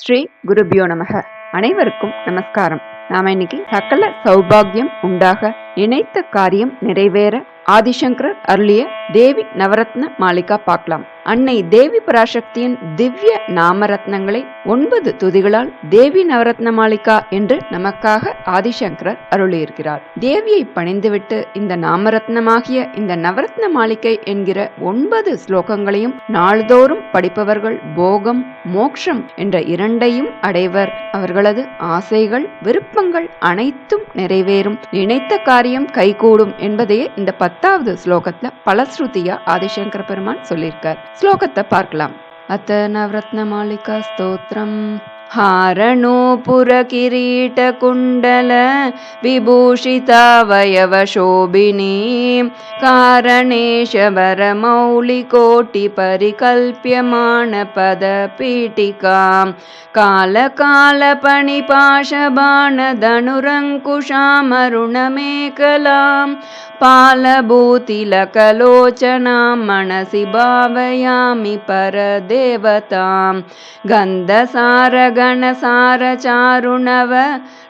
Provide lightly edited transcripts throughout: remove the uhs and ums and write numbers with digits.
ஸ்ரீ குருபியோ நமக. அனைவருக்கும் நமஸ்காரம். நாம இன்னைக்கு சகல சௌபாகியம் உண்டாக, நினைத்த காரியம் நிறைவேற ஆதிசங்கரர் அருளிய தேவி நவரத்ன மாளிகா பார்க்கலாம். அன்னை தேவி பராசக்தியின் திவ்ய நாமரத்னங்களை 9 துதிகளால் தேவி நவரத்ன மாளிகா என்று நமக்காக ஆதிசங்கரர் அருளியிருக்கிறார். தேவியை பணிந்துவிட்டு இந்த நாமரத்னமாகிய இந்த நவரத்ன மாளிகை என்கிற 9 ஸ்லோகங்களையும் நாள்தோறும் படிப்பவர்கள் போகம் மோக்ஷம் என்ற இரண்டையும் அடைவர். அவர்களது ஆசைகள் விருப்பங்கள் அனைத்தும் நிறைவேறும், நினைத்த காரியம் கைகூடும் என்பதையே இந்த 10வது ஸ்லோகத்துல பலஸ்ருதியா ஆதிசங்கர பெருமான் சொல்லியிருக்கார். ஸ்லோகத்தை பார்க்கலாம். அத்த நவரத்ன மாளிகா ஸ்தோத்திரம். हारणोपुर किरीट कुण्डल विभूषितावयव शोभिनीं कारणेश वरमौलिकोटि परिकल्प्यमाण पदपीठिकां कालकालपणिपाशबाण धनुरङ्कुशामरुणमेखलां पालभूतिलकलोचनां मनसि भावयामि परदेवतां गन्धसार गणसार चारुणव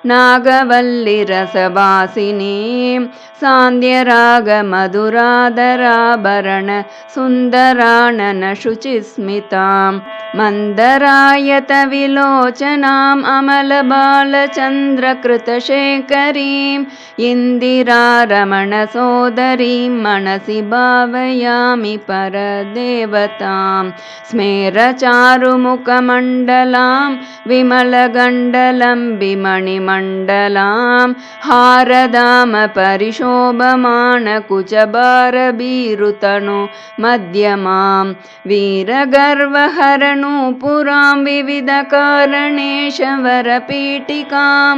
नागवल्लिरसवासिनीं सान्द्यराग मधुराधराभरण सुन्दरानन शुचिस्मितां मन्दरायत विलोचनाम् अमलबालचन्द्रकृतशेखरीम् इन्दिरारमण सोदरीं मनसि भावयामि परदेवतां स्मेरचारुमुखमण्डलां विमलगण्डलम्बिमणिमण्डलां हारदाम परिशोभमानकुचभारभीरुतनु मध्यमां वीरगर्वहरणूपुरां विविधकारणेशवरपीठिकां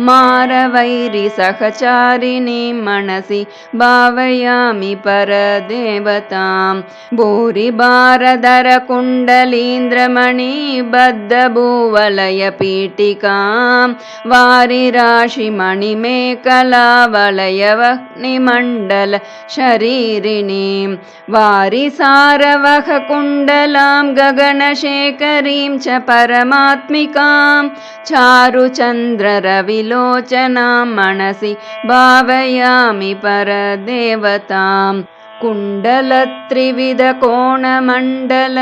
मारवैरिसहचारिणीं मनसि भावयामि परदेवतां भूरिभारधरकुण्डलीन्द्रमणि बद्धभूवलय पीठिकां वारिराशिमणिमेखलावलयवह्निमण्डल शरीरिणीं वारिसारवह कुण्डलां गगनशेखरीं च परमात्मिकां चारुचन्द्ररविलोचनां मनसि भावयामि परदेवतां कुण्डलत्रिविधकोणमण्डल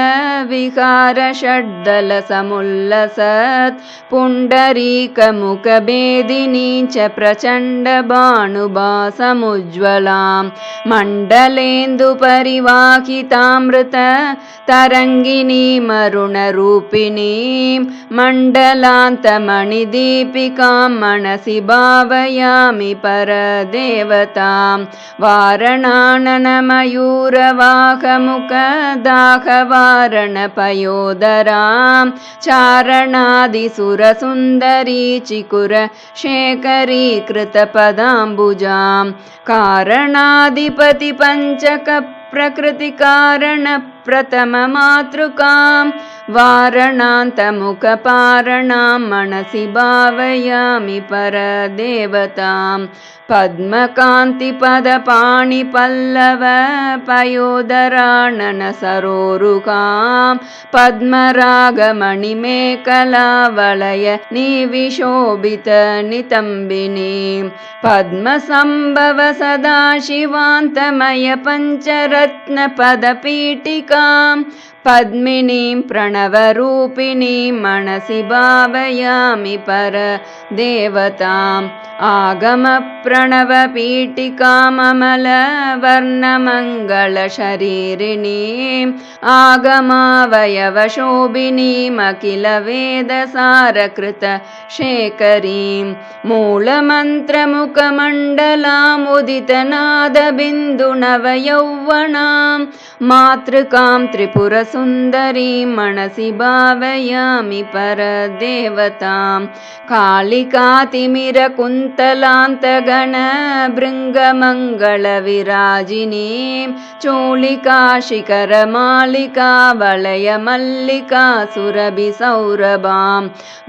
विहारषड्दलसमुल्लसत् पुण्डरीकमुखभेदिनी च प्रचण्डभानुभासमुज्ज्वलां मण्डलेन्दुपरिवाहितामृत तरङ्गिनीमरुणरूपिणीं मण्डलान्तमणिदीपिकां मनसि भावयामि परदेवतां वारणाननमयूरवाहमुखदाहवारणपयोदरां चारणादिसुरसुन्दरी चिकुर शेखरी कृतपदाम्बुजां कारणाधिपति पञ्चक प्रकृतिकारण प्रथम मातृकां वारणान्तमुखपारणां मनसि भावयामि परदेवतां पद्मकान्तिपदपाणिपल्लव पयोदरानन सरोरुकां पद्मरागमणिमेखलावलय निविशोभित नितम्बिनीं पद्मसम्भव सदाशिवान्तमय पञ्चरत्न पदपीठिकां पद्मिनीं प्रणवरूपिणीं मनसि भावयामि परदेवताम् आगमप्रणवपीठिकाममलवर्णमङ्गलशरीरिणीम् आगमावयवशोभिनीमखिलवेदसारकृत शेखरीं मूलमन्त्रमुखमण्डलाम् उदितनादबिन्दुनवयौवनां मातृकां त्रिपुरसुन्दरीं मनसि भावयामि परदेवतां कालिकातिमिरकुन्तलान्तगण भृङ्गमङ्गलविराजिनीं चूलिकाशिखरमालिका वलयमल्लिका सुरभिसौरभां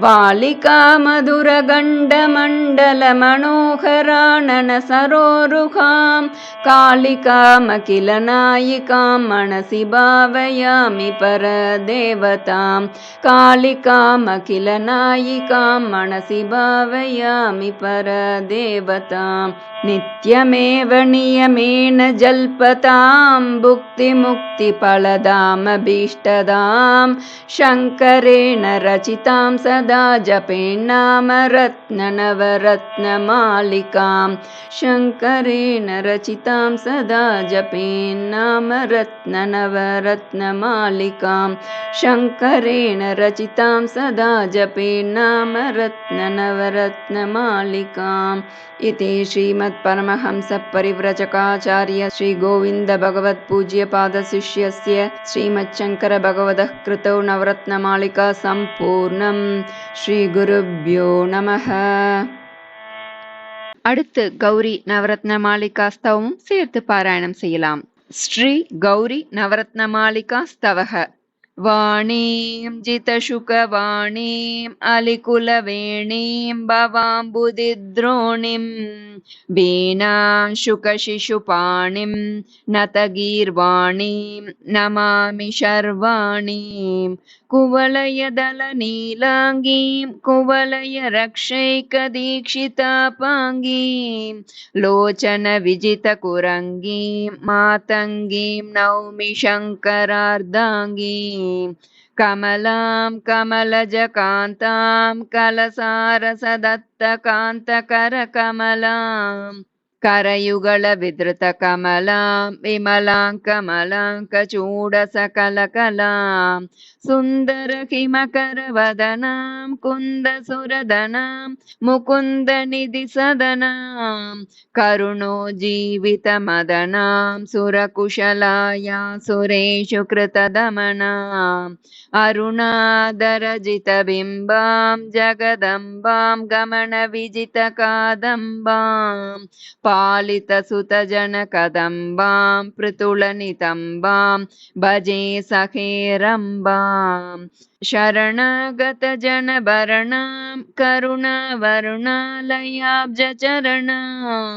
वालिका मधुरगण्डमण्डलमनोहरानन सरोरुहां कालिकामखिलनायिकां मनसि भावयामि भावयामि परदेवतां कालिकामखिलनायिकां मनसि भावयामि परदेवतां नित्यमेव नियमेन जल्पतां भुक्तिमुक्तिफलदामभीष्टदां शङ्करेण रचितां सदा जपेन्नाम रत्ननवरत्नमालिकां शङ्करेण रचितां सदा जपेन्नाम रत्ननवरत्नमालिकां शङ्करेण रचितां सदा जपेन्नाम रत्ननवरत्नमालिकाम् इति श्रीमत्परमहंसपरिव्रजकाचार्य श्रीगोविन्दभगवत्पूज्यपादशिष्यस्य श्रीमच्छङ्करभगवतः कृतौ नवरत्नमालिका सम्पूर्णम् श्रीगुरुभ्यो नमः. அடுத்து கௌரி நவரத்ன மாலிகா ஸ்தவமும் சேர்த்து பாராயணம் செய்யலாம். ஸ்ரீ கௌரி நவரத்ன மாலிகா ஸ்தவக. வாணீம் ஜிதசுகவாணீம் அலிகுலவேணீம் பவாம்புதித்ரோணிம் வீணாம் சுகசிசுபாணிம் நதகீர்வாணீம் நமாமி ஷர்வாணீம் குவலயதலநீலாங்கீம் குவலய ரக்ஷைகதீக்ஷிதாபாங்கீம் லோச்சன விஜிதகுரங்கீம் மாதங்கீம் நௌமி சங்கரார்தாங்கீம் கமலாம் கமலஜகாந்தாம் கலசாரசதத்தகாந்தகரகமலாம் करयुगल विधृत कमलां विमलाङ्कमलाङ्कचूडसकलकलां सुन्दर हिमकरवदनां कुन्दसुरदनां मुकुन्दनिधि सदनां करुणो जीवितमदनां सुरकुशलाया सुरेषु कृतदमनाम् अरुणादरजितबिम्बां जगदम्बां गमनविजितकादम्बां पालितसुतजनकदम्बां पृथुलनितम्बां भजे सखेरम्बां शरणागतजनभरणां करुणावरुणालयाब्जचरणां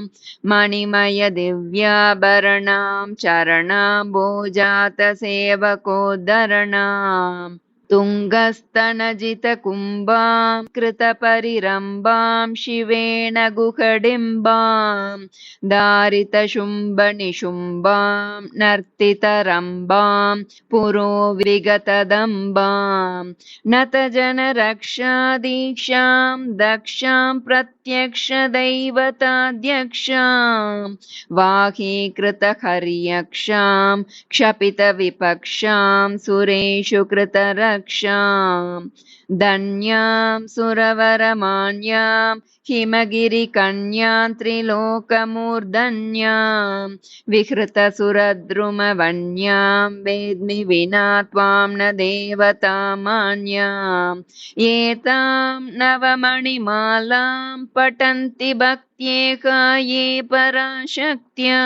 मणिमयदिव्याभरणां चरणाम्बोजातसेवकोद्धरणां तुङ्गस्तनजितकुम्भां कृतपरिरम्भां शिवेण गुहडिम्बां दारितशुम्भनिशुम्भां नर्तितरम्भां पुरोविगतदम्बां नतजनरक्षादीक्षां दक्षां प्रत्यक्षदैवताध्यक्षां वाहीकृतहर्यक्षां क्षपितविपक्षां सुरेषु कृतरक्षां धन्यां सुरवरमान्यां हिमगिरिकन्यां त्रिलोकमूर्धन्यां विहृतसुरद्रुमवन्यां वेद्मि विना त्वां न देवतामान्याम् एतां नवमणिमालां पठन्ति भक्त्येका ये पराशक्त्या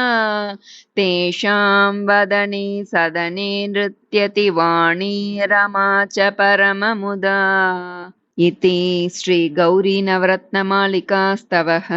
तेषां वदने सदने नृत्यति वाणी रमा च परममुदा इति श्री गौरी नवरत्नमालिका स्तवः.